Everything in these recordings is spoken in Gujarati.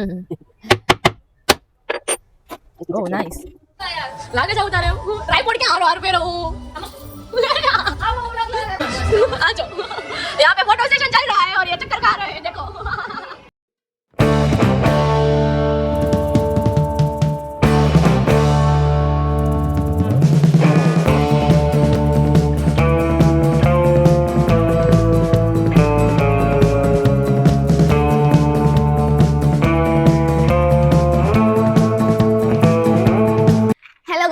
ओह नाइस लागे जाओ तारे ट्राइपॉड क्या हारो हार पे रहूं आ जाओ यहाँ पे फोटो सेशन चल रहा है और ये चक्कर खा रहे हैं देखो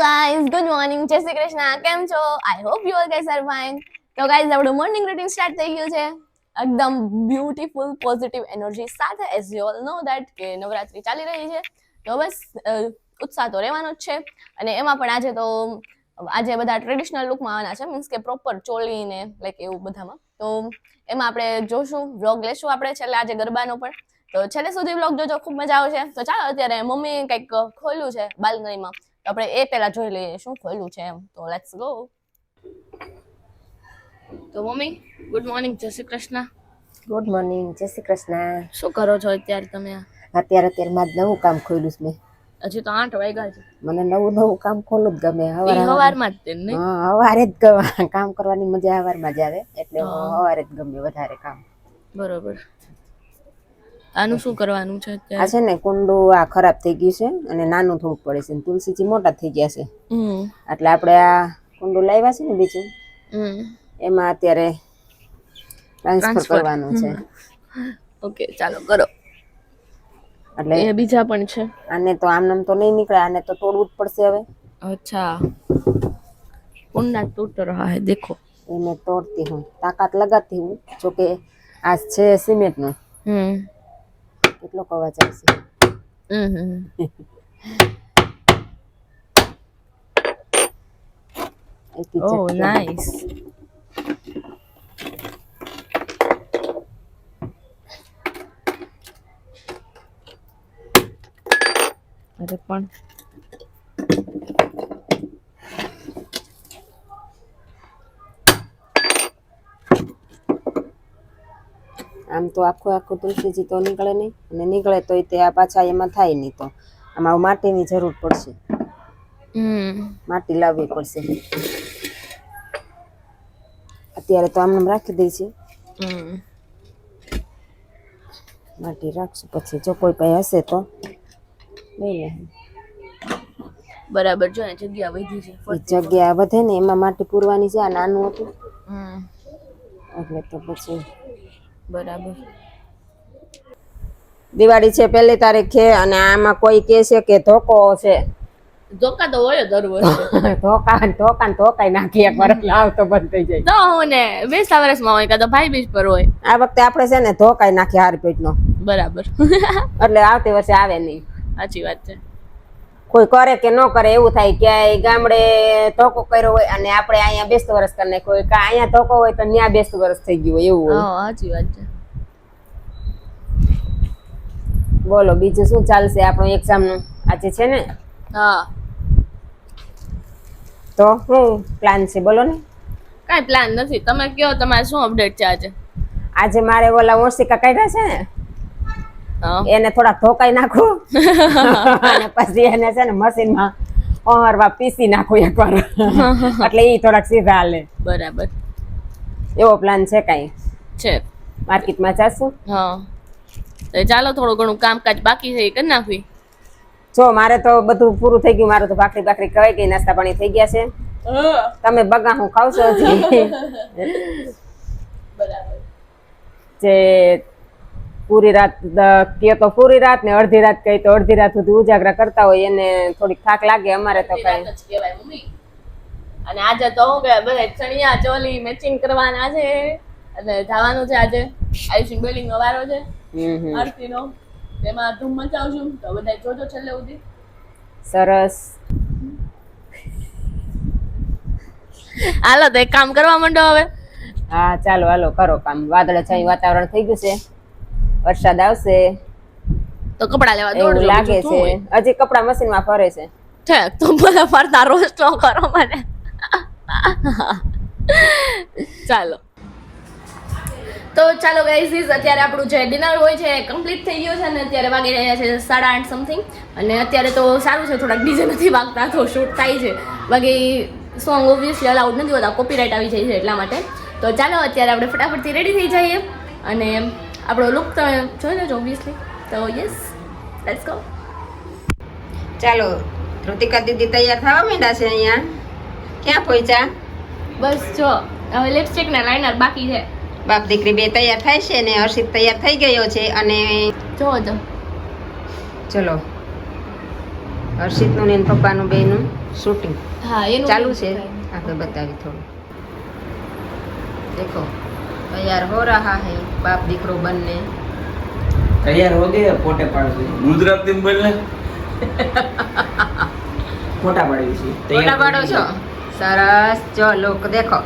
ગાઈઝ ગુડ મોર્નિંગ જય શ્રી કૃષ્ણ કેમ છો I hope you all guys are fine તો ગાઈઝ આપણું મોર્નિંગ રૂટીન સ્ટાર્ટ થઈ ગયું છે એકદમ બ્યુટીફુલ પોઝિટિવ એનર્જી સાથે as you all know that કે નવરાત્રી ચાલી રહી છે તો બસ ઉત્સાહ તો રહેવાનો જ છે અને એમાં પણ આજે બધા ટ્રેડિશનલ લુકમાં આવવાના છે મીન્સ કે પ્રોપર ચોલી ને લાઈક એવું બધામાં તો એમાં આપણે જોશું વ્લોગ લેશું આપણે છેલ્લે આજે ગરબાનો પણ તો છેલ્લે સુધી વ્લોગ જોજો ખૂબ મજા આવશે તો ચાલો અત્યારે મમ્મી કંઈક ખોલ્યું છે બાલ્કનીમાં આપણે એ પહેલા જોઈ લઈએ શું ખોલ્યું છે એમ તો લેટ્સ ગો તો મમ્મી ગુડ મોર્નિંગ જય શ્રી કૃષ્ણ ગુડ મોર્નિંગ જય શ્રી કૃષ્ણ શું કરો છો અત્યારે તમે અત્યારે મારે નવું કામ ખોલ્યું છે મેં હજી તો 8 વાગ્યા છે મને નવું કામ ખોલવું જ ગમે સવારમાં જ તે નહીં હા સવારે જ કામ કરવાની મજા સવારમાં જ આવે એટલે સવારે જ ગમે વધારે કામ બરોબર આનું શું કરવાનું છે અત્યારે આ છે ને કુંડું આ ખરાબ થઈ ગયું છે અને નાનું થોડુંક પડે છે તુલસીજી મોટા થઈ ગયા છે એટલે આપણે આ કુંડું લાવ્યા છે ને બીજું એમાં અત્યારે ટ્રાન્સફર કરવાનું છે ઓકે ચાલો કરો એટલે એ બીજા પણ છે આને તો આમનામ તો નહીં નીકળે આને તો તોડવું જ પડશે હવે अच्छा कुंडा टूट रहा है देखो ये मैं तोड़ती हूँ ताकत लगाती हूँ जो कि आज છે સિમેન્ટ નો કેટલો કવા ચાલશે ઓહ નાઈસ અરે પણ આમ તો આખું તુલસીજી તો નીકળે નહીં અને નીકળે તો તે આ પાછા એમાં થાય નહીં તો આમાં માટીની જરૂર પડશે માટી લાવવી પડશે અત્યારે તો આમને રાખી દઈ છે માટી રાખશું પછી જો કોઈ પાસે હશે તો લઈ લે બરાબર જો જગ્યા વધી છે જગ્યા વધે ને એમાં માટી પૂરવાની છે આ નાનું હતું એટલે તો પછી બરાબર દિવાળી છે 1 તારીખે અને આમાં કોઈ કહે છે કે ધોકો છે ધોકા તો હોય દર વર્ષે ધોકાઈ નાખી એકવાર લાવ તો બંધ થઈ જાય તો હું ને 20 વર્ષમાં હોય કાં તો ભાઈ બીજ પર હોય આ વખતે આપણે છે ને ધોકાઈ નાખી હાર પેટનો બરાબર એટલે આવતી વર્ષે આવે નહીં સાચી વાત છે કોઈ કરે કે ન કરે એવું થાય કે ગામડે ધોકો કર્યો હોય અને આપણે અહીંયા 20 વર્ષ કરી નાખ્યો હોય કે અહીંયા ધોકો હોય તો ત્યાં 20 વર્ષ થઈ ગયું હોય એવું હોય સાચી વાત છે બોલો બીજું શું ચાલશે આપણું એક્ઝામ નું આજે છે ને હા તો શું પ્લાન છે બોલો ને કાઈ પ્લાન નથી તમે કયો તમારે શું અપડેટ છે આજે મારે ઓલા ઓશિકા કાઢ્યા છે ને એને થોડા ધોકાઈ નાખું અને પછી એને છે ને મશીનમાં ઓરવા પીસી નાખું એકવાર એટલે ઈ થોડાક સીધા હાલે બરાબર એવો પ્લાન છે કઈ છે માર્કેટમાં જાશું હા તો ચાલો થોડું ઘણું કામકાજ બાકી છે એ કરી નાખવી જો મારે તો બધું પૂરું થઈ ગયું મારું તો ભાખરી ખવાઈ ગઈ નાસ્તા પાણી થઈ ગયા છે તમે બગા હું ખાવશો હજી બરાબર જે પૂરી રાત કે તો પૂરી રાત ને અડધી રાત કઈ તો અડધી રાત સુધી ઉજાગરા કરતા હોય એને થોડીક થાક લાગે અમારે તો કઈ અને આજે તો હું કે બધા ચણિયા ચોલી મેચિંગ કરવાના છે અને જવાનું છે આજે આયુષિંગ બિલ્ડિંગ નો વારો છે આરતી નો તેમાં ધૂમ મચાવશું તો બધા જોજો છેલ્લે સુધી સરસ હાલો તો એક કામ કરવા માંડો હવે હા ચાલો હાલો કરો કામ વાદળછાયું વાતાવરણ થઈ ગયું છે વરસાદ આવશે તો કપડા લેવા એવું દોડજો લાગે છે હજી કપડા મશીન માં ફરે છે ઠેક તો મને ફરતા રોસ્ટ ન કરો મને ચાલો તો ચાલો ગાઈઝ અત્યારે આપણું જે ડિનર હોય છે કમ્પ્લીટ થઈ ગયું છે ને અત્યારે વાગી રહ્યા છે 8:30 સમથિંગ અને અત્યારે તો સારું છે થોડાક ડીજે નથી વાગતા તો શૂટ થાય છે બાકી સોંગ ઓબ્વિયસલી અલાઉડ નથી હોતા કોપીરાઇટ આવી જાય છે એટલા માટે તો ચાલો અત્યારે આપણે ફટાફટથી રેડી થઈ જઈએ અને આપણો લુક તો જોઈ લેજો ઓબ્વિયસલી તો યસ લેટ્સ ગો ચાલો ઋતિકા દીદી તૈયાર થવા માંડ્યા છે અહીંયા ક્યાં પહોંચ્યા બસ જો હવે લિપસ્ટિક ને લાઇનર બાકી છે બાપ દીકરી બે તૈયાર થાય છે ને હર્ષિત તૈયાર થઈ ગયો છે અને જોવો તો ચલો હર્ષિતનું ને એના પપ્પાનું બેનું શૂટિંગ હા એનું ચાલુ છે આપણે બતાવી થોડું દેખો તૈયાર હો રહા હે બાપ દીકરો બંને तैयार हो गए फोटे पाड़ से ગુજરાતી બોલ ને फोटा पाड़ी से ફોટા પાડો છો સરસ જો લોક દેખો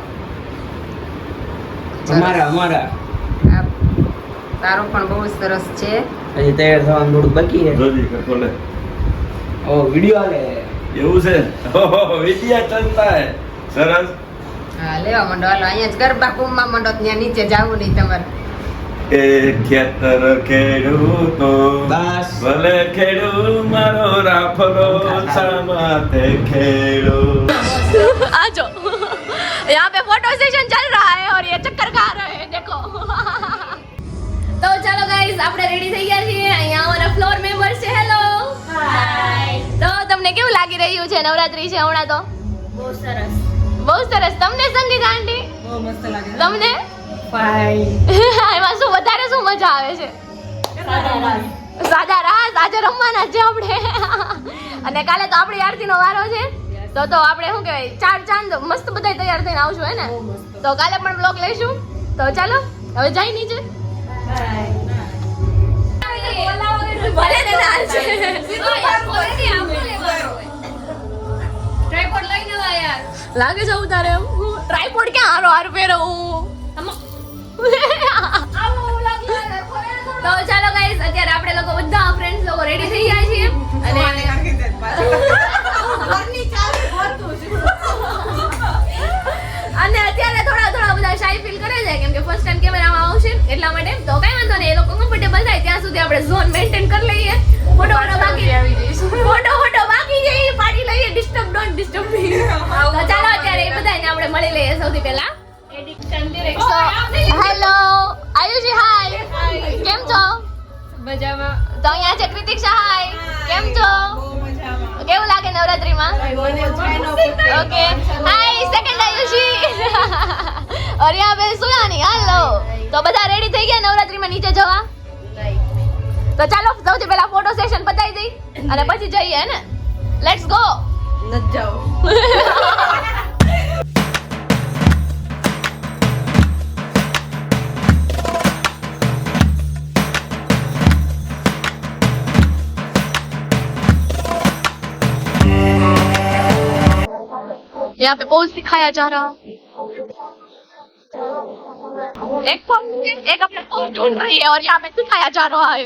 हमारा हमारा આ તારો પણ બહુ સરસ છે अजी तैयार થવાનું થોડું બાકી છે જોજી કરતો લે ઓ વિડિયો આલે એવું છે ઓહો વિડિયા ચાલતા હે સરસ હા લેવા માંડો હાલો અહીંયા જ ગરબા કુંભમાં માંડો ત્યાં નીચે જાવું નહીં તમારે એ ખેતર ખેડૂતો બસ ભલે ખેડૂ મારો રાફલો સામાતે ખેડૂ आ जाओ यहाँ पे फोटो सेशन चल रहा है और ये चक्कर खा रहे हैं देखो तो चलो गाइस આપણે રેડી થઈ ગયા છીએ અહીંયા અમારા ફ્લોર મેમ્બર્સ છે હેલો હાય તો તમને કેવું લાગી રહ્યું છે નવરાત્રી છે હમણાં તો બહુ સરસ તમને સંગીત આંટી બહુ મસ્ત લાગે તમને ફાઇન એમાં શું વધારે શું મજા આવે છે સાદા રાસ આજે રમવાના છે આપણે અને કાલે તો આપણી આરતીનો વારો છે તો આપણે શું કહેવાય ચાર ચાંદ મસ્ત બધા તૈયાર થઈને આવશું હે ને તો કાલે પણ બ્લોગ લઈશું તો ચાલો હવે જાય નીચે ભલે ને નાચે. લાગે છે ઉતારે એમ ટ્રાયપોડ ક્યાં હારો હાર પહેરો તો ચાલો ગાઈસ અત્યારે આપણે લોકો બધા ફ્રેન્ડ્સ લોકો રેડી થઈ ગયા છીએ અને અને અત્યારે થોડા બધા શાય ફીલ કરે છે કેમ કે ફર્સ્ટ ટાઈમ કેમેરામાં આવશે એટલા માટે તો કઈ વાંધો નહીં એ લોકો કમ્ફર્ટેબલ થાય ત્યાં સુધી આપણે ઝોન મેન્ટેન કરી લઈએ ફોટો બાકી આવી જઈશું ફોટો બાકી જઈએ પાડી લઈએ ડિસ્ટર્બ ડોન્ટ ડિસ્ટર્બ મી તો ચાલો અત્યારે એ બધાને આપણે મળી લઈએ સૌથી પહેલા હેલો આયુષી હાય કેમ છો મજામાં તો અહીંયા છે કૃતિક્ષા હાય કેમ છો કેવું લાગે નવરાત્રીમાં ओके हाय सेकंड आयुषी और यहाँ पे सुयानी हेलो तो બધા રેડી થઈ ગયા નવરાત્રીમાં નીચે જવા તો ચાલો સૌથી પહેલા ફોટો સેશન પતાવી દઈ અને પછી જઈએ હે ને લેટ્સ ગો ન જાઓ यहाँ पे पोज दिखाया जा रहा एक अपने पोज ढूंढ रही है और यहाँ पे सिखाया जा रहा है